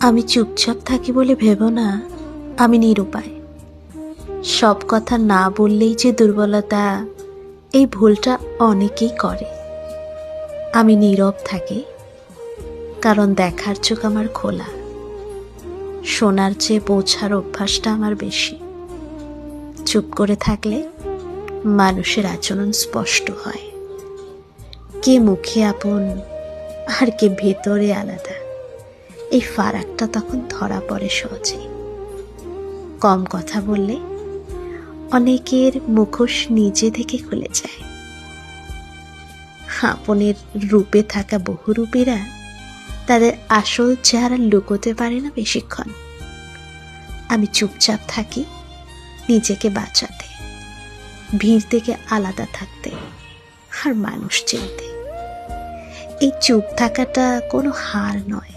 আমি চুপচাপ থাকি বলে ভেবো না আমি নিরুপায়। সব কথা না বললেই যে দুর্বলতা, এই ভুলটা অনেকেই করে। আমি নীরব থাকি কারণ দেখার চোখ আমার খোলা, শোনার চেয়ে বোঝার অভ্যাসটা আমার বেশি। চুপ করে থাকলে মানুষের আচরণ স্পষ্ট হয়, কে মুখে আপন আর কে ভেতরে আলাদা। এই ফারাকটা তখন ধরা পড়ে সহজেই। কম কথা বললে অনেকের মুখোশ নিজে থেকে খুলে যায়। আপনের রূপে থাকা বহুরূপীরা তাদের আসল চেহারা লুকোতে পারে না বেশিক্ষণ। আমি চুপচাপ থাকি নিজেকে বাঁচাতে, ভিড় থেকে আলাদা থাকতে আর মানুষ চিনতে। এই চুপ থাকাটা কোনো হার নয়,